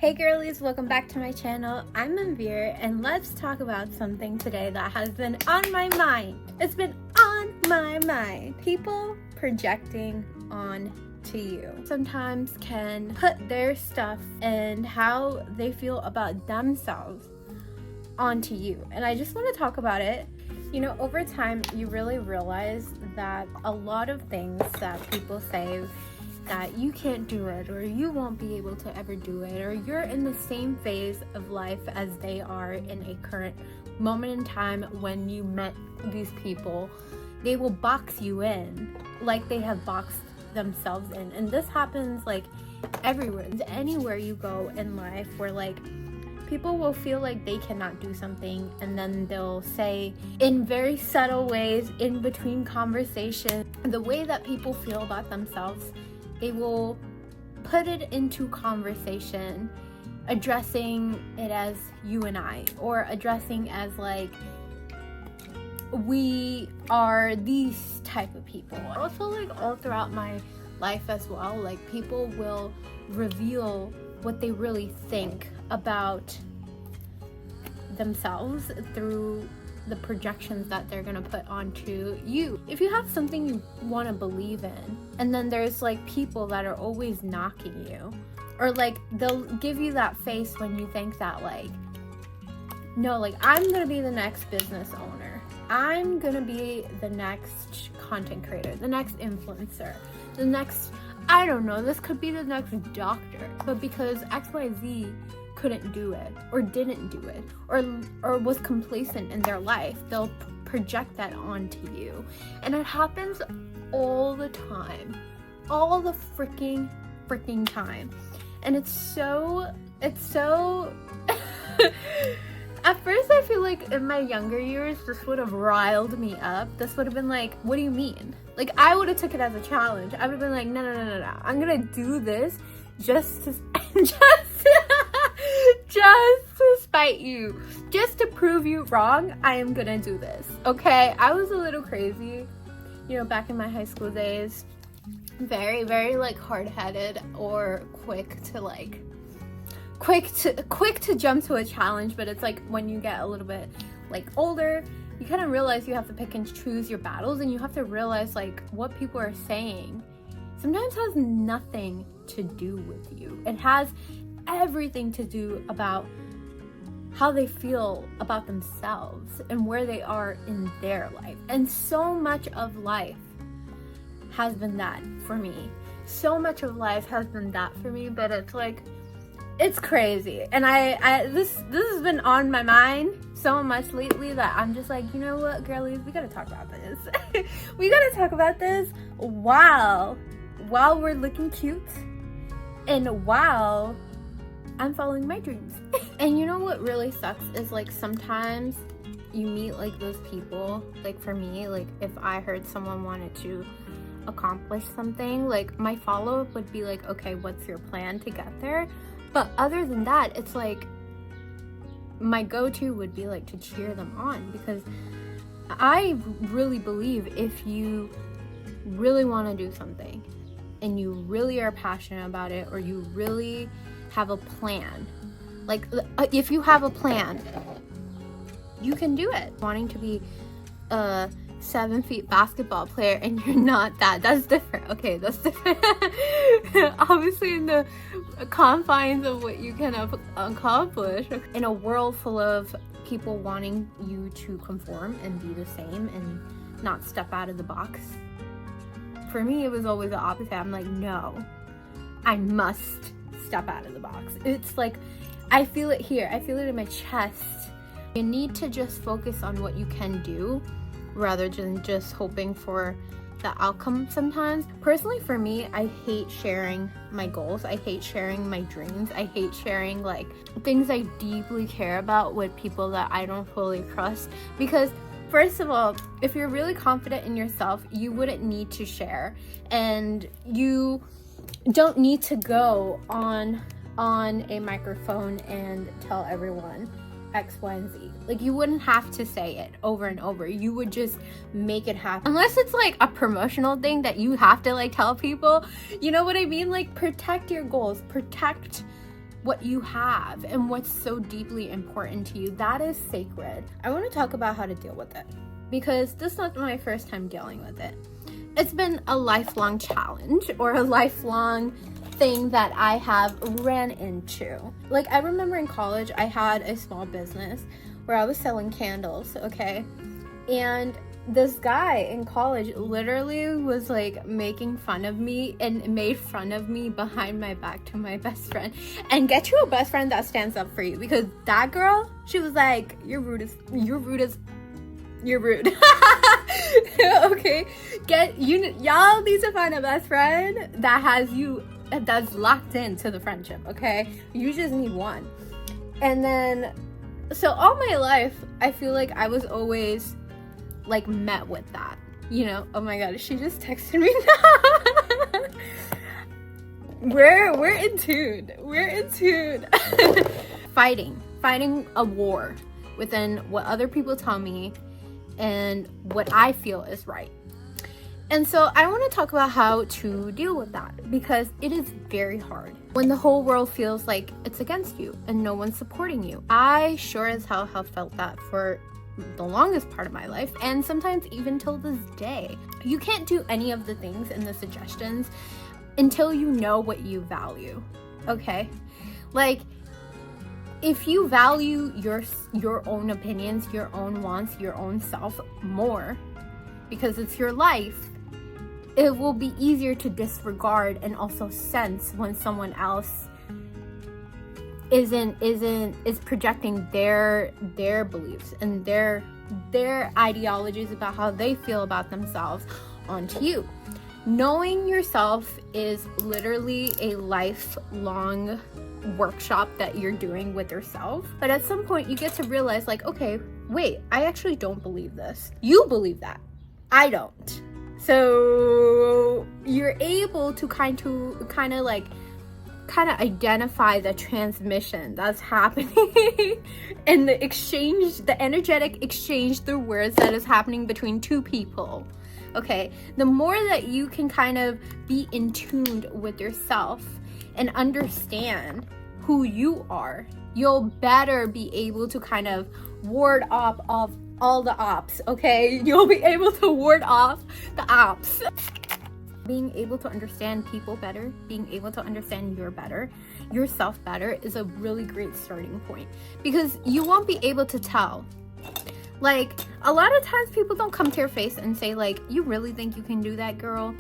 Hey girlies, welcome back to my channel. I'm Manveer and let's talk about something today that has been on my mind. It's been on my mind. People projecting on to you sometimes can put their stuff and how they feel about themselves onto you. And I just want to talk about it. You know, over time, you really realize that a lot of things that people say that you can't do it or you won't be able to ever do it, or you're in the same phase of life as they are in a current moment in time when you met these people, they will box you in like they have boxed themselves in. And this happens like everywhere, anywhere you go in life, where like people will feel like they cannot do something, and then they'll say in very subtle ways in between conversation the way that people feel about themselves. They will put it into conversation, addressing it as you and I, or addressing as like, we are these type of people. Also, like all throughout my life as well, like people will reveal what they really think about themselves through the projections that they're gonna put onto you. If you have something you want to believe in, and then there's like people that are always knocking you, or like they'll give you that face when you think that like, no, like I'm gonna be the next business owner, I'm gonna be the next content creator, the next influencer, the next, I don't know, this could be the next doctor, but because XYZ couldn't do it or didn't do it or was complacent in their life, they'll project that onto you. And it happens all the time, all the freaking time. And it's so at first I feel like in my younger years this would have riled me up. This would have been like, what do you mean? Like I would have took it as a challenge. I would have been like, no, I'm gonna do this just to spite you, just to prove you wrong. I am gonna do this. Okay, I was a little crazy, you know, back in my high school days. Very like hard-headed, or quick to jump to a challenge. But it's like when you get a little bit like older, you kind of realize you have to pick and choose your battles, and you have to realize like what people are saying sometimes has nothing to do with you. It has everything to do about how they feel about themselves and where they are in their life. And so much of life has been that for me. So much of life has been that for me, but it's like, it's crazy. And this has been on my mind so much lately that I'm just like, you know what, girlies, we gotta talk about this. We gotta talk about this while we're looking cute and while I'm following my dreams. And you know what really sucks is like sometimes you meet like those people, like for me, like if I heard someone wanted to accomplish something, like my follow-up would be like, okay, what's your plan to get there? But other than that, it's like my go-to would be like to cheer them on, because I really believe if you really want to do something and you really are passionate about it, or you really have a plan, like if you have a plan, you can do it. Wanting to be a 7 feet basketball player and you're not that's different. Okay, that's different. Obviously in the confines of what you can accomplish in a world full of people wanting you to conform and be the same and not step out of the box. For me, it was always the opposite. I'm like, no, I must step out of the box. It's like, I feel it here. I feel it in my chest. You need to just focus on what you can do rather than just hoping for the outcome sometimes. Personally, for me, I hate sharing my goals. I hate sharing my dreams. I hate sharing like things I deeply care about with people that I don't fully trust. Because first of all, if you're really confident in yourself, you wouldn't need to share, and you don't need to go on a microphone and tell everyone X, Y, and Z. Like, you wouldn't have to say it over and over. You would just make it happen. Unless it's like a promotional thing that you have to like tell people. You know what I mean? Like, protect your goals. Protect what you have and what's so deeply important to you. That is sacred. I want to talk about how to deal with it, because this is not my first time dealing with it. It's been a lifelong challenge, or a lifelong thing that I have ran into. Like, I remember in college, I had a small business where I was selling candles, okay? And this guy in college literally was like making fun of me and made fun of me behind my back to my best friend. And get you a best friend that stands up for you, because that girl, she was like, you're rude. Okay, y'all need to find a best friend that's locked into the friendship, okay? You just need one. And then, so all my life, I feel like I was always like met with that, you know? Oh my god, she just texted me now. We're in tune. Fighting a war within what other people tell me and what I feel is right. And so I want to talk about how to deal with that, because it is very hard when the whole world feels like it's against you and no one's supporting you. I sure as hell have felt that for the longest part of my life, and sometimes even till this day. You can't do any of the things in the suggestions until you know what you value, okay? Like, if you value your own opinions, your own wants, your own self more, because it's your life, it will be easier to disregard and also sense when someone else is projecting their beliefs and their ideologies about how they feel about themselves onto you. Knowing yourself is literally a lifelong workshop that you're doing with yourself. But at some point you get to realize, like, okay, wait, I actually don't believe this. You believe that. I don't. So you're able to kind of identify the transmission that's happening and the energetic exchange through words that is happening between two people. Okay, the more that you can kind of be in tune with yourself and understand who you are, you'll better be able to kind of ward off all the ops, okay? You'll be able to ward off the ops. Being able to understand people better, being able to understand yourself better is a really great starting point, because you won't be able to tell. Like, a lot of times people don't come to your face and say, like, you really think you can do that, girl?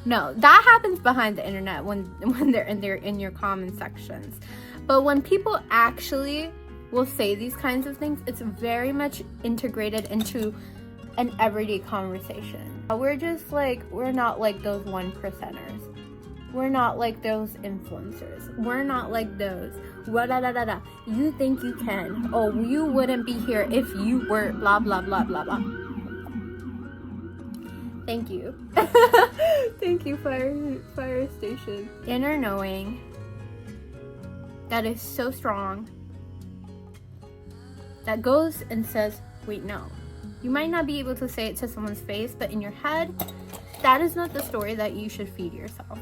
No, that happens behind the internet when they're in your comment sections. But when people actually will say these kinds of things, it's very much integrated into an everyday conversation. We're just like, we're not like those 1%ers. We're not like those influencers. We're not like those. You think you can. Oh, you wouldn't be here if you were blah, blah, blah, blah, blah. Thank you. Thank you, fire station. Inner knowing that is so strong, that goes and says, wait, no. You might not be able to say it to someone's face, but in your head, that is not the story that you should feed yourself.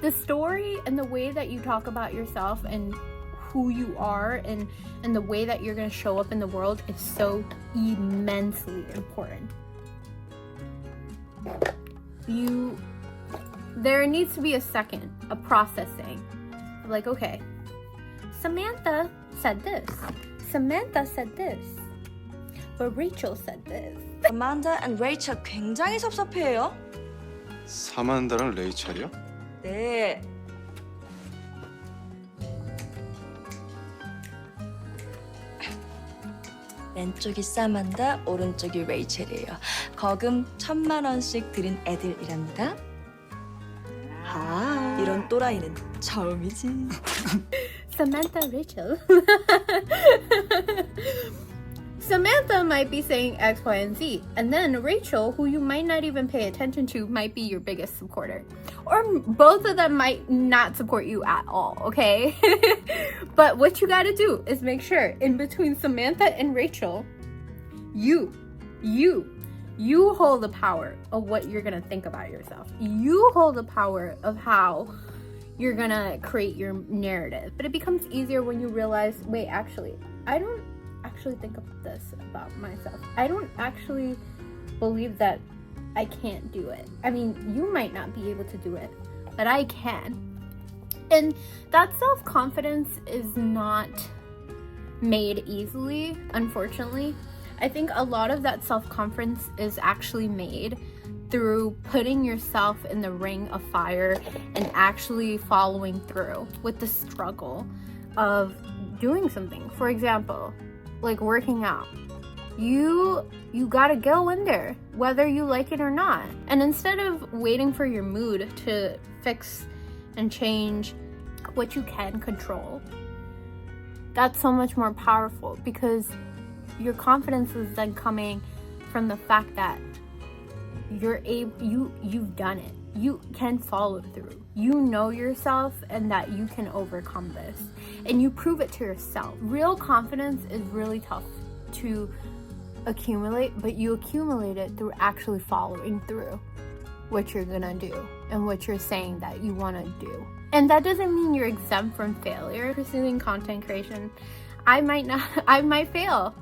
The story and the way that you talk about yourself and who you are and the way that you're going to show up in the world is so immensely important. There needs to be a processing. Like, okay, Samantha said this. Samantha said this. But Rachel said this. Amanda and Rachel 굉장히 섭섭해요. 사만다랑 레이첼이요? 네. 왼쪽이 사만다, 오른쪽이 레이첼이에요. 거금 1,000,000원씩 드린 애들이랍니다. 아, 이런 또라이는 처음이지. Samantha, Rachel. Samantha might be saying X, Y, and Z, and then Rachel, who you might not even pay attention to, might be your biggest supporter. Or both of them might not support you at all, okay? But what you gotta do is make sure, in between Samantha and Rachel, you hold the power of what you're gonna think about yourself. You hold the power of how you're gonna create your narrative. But it becomes easier when you realize, wait, actually, I don't actually think of this about myself. I don't actually believe that I can't do it. I mean, you might not be able to do it, but I can. And that self-confidence is not made easily, unfortunately. I think a lot of that self-confidence is actually made through putting yourself in the ring of fire and actually following through with the struggle of doing something. For example, like working out. You gotta go in there, whether you like it or not. And instead of waiting for your mood to fix and change what you can control, that's so much more powerful, because your confidence is then coming from the fact that you've done it. You can follow through. You know yourself and that you can overcome this. And you prove it to yourself. Real confidence is really tough to accumulate, but you accumulate it through actually following through what you're gonna do and what you're saying that you want to do. And that doesn't mean you're exempt from failure. Pursuing content creation, I might fail,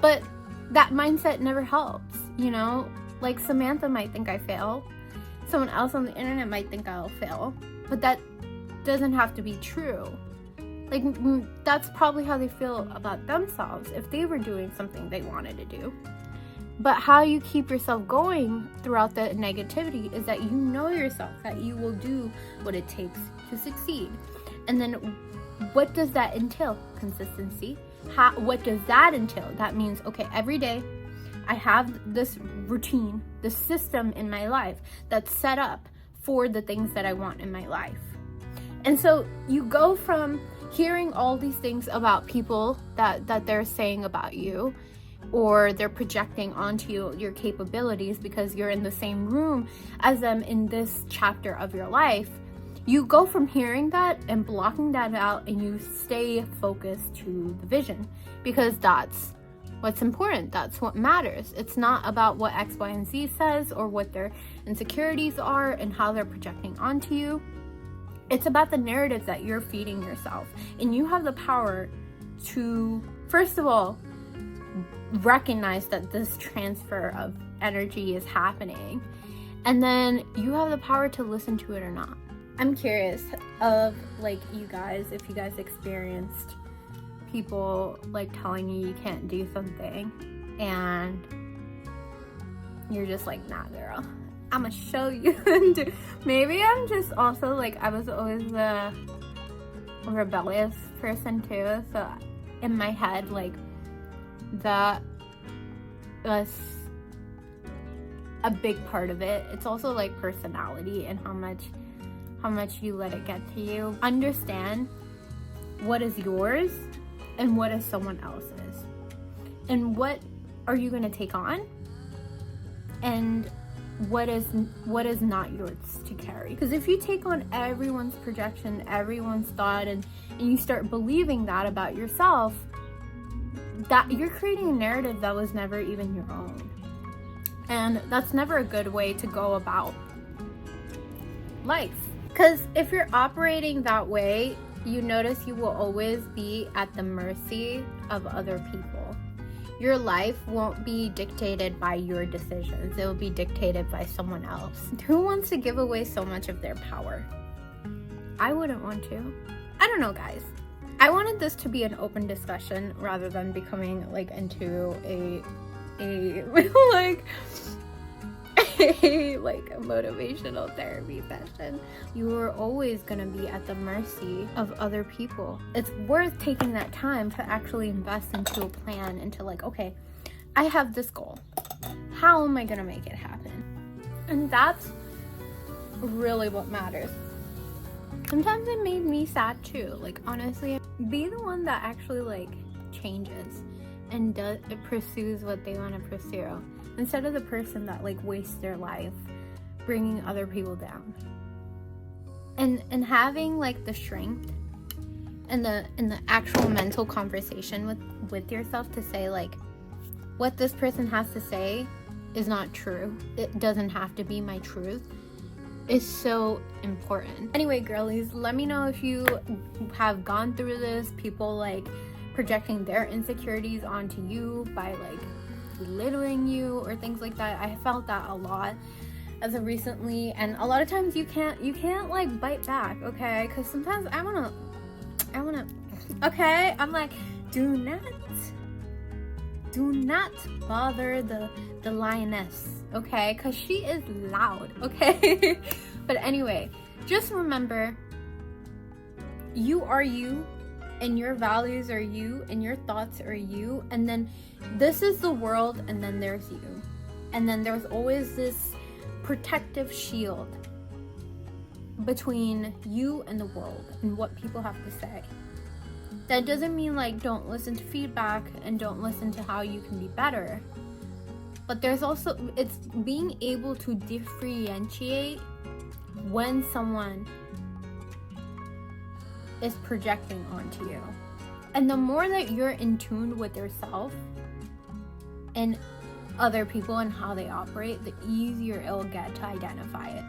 but that mindset never helps, you know? Like Samantha might think I fail, someone else on the internet might think I'll fail, but that doesn't have to be true. Like, that's probably how they feel about themselves if they were doing something they wanted to do. But how you keep yourself going throughout the negativity is that you know yourself, that you will do what it takes to succeed. And then what does that entail? Consistency. What does that entail? That means, okay, every day I have this routine, this system in my life that's set up for the things that I want in my life. And so you go from hearing all these things about people that they're saying about you, or they're projecting onto you your capabilities because you're in the same room as them in this chapter of your life. You go from hearing that and blocking that out, and you stay focused to the vision, because that's what's important. That's what matters. It's not about what X, Y, and Z says, or what their insecurities are and how they're projecting onto you. It's about the narrative that you're feeding yourself. And you have the power to, first of all, recognize that this transfer of energy is happening. And then you have the power to listen to it or not. I'm curious of, like, you guys, if you guys experienced people like telling you can't do something and you're just like, nah girl, I'm gonna show you. Maybe I'm just also like, I was always a rebellious person too, so in my head, like, that was a big part of it. It's also like personality and how much you let it get to you. Understand what is yours and what is someone else's, and what are you going to take on, and what is not yours to carry. Because if you take on everyone's projection, everyone's thought, and you start believing that about yourself, that you're creating a narrative that was never even your own. And that's never a good way to go about life. Because if you're operating that way, you notice you will always be at the mercy of other people. Your life won't be dictated by your decisions. It will be dictated by someone else. Who wants to give away so much of their power? I wouldn't want to. I don't know, guys. I wanted this to be an open discussion rather than becoming like into a motivational therapy session. You are always gonna be at the mercy of other people. It's worth taking that time to actually invest into a plan, into like, okay, I have this goal. How am I gonna make it happen? And that's really what matters. Sometimes it made me sad too. Like, honestly, be the one that actually like changes and pursues what they want to pursue, instead of the person that like wastes their life bringing other people down. And having like the strength and the actual mental conversation with yourself to say like, what this person has to say is not true. It doesn't have to be my truth. is so important. Anyway, girlies, let me know if you have gone through this, people like projecting their insecurities onto you by like belittling you or things like that. I felt that a lot as of recently, and a lot of times you can't like bite back, okay? Because sometimes I wanna okay, I'm like, do not bother the lioness, okay? Because she is loud, okay? But anyway, just remember, you are you, and your values are you, and your thoughts are you, and then this is the world, and then there's you, and then there's always this protective shield between you and the world and what people have to say. That doesn't mean like don't listen to feedback and don't listen to how you can be better, but there's also, it's being able to differentiate when someone is projecting onto you. And the more that you're in tune with yourself and other people and how they operate, the easier it'll get to identify it.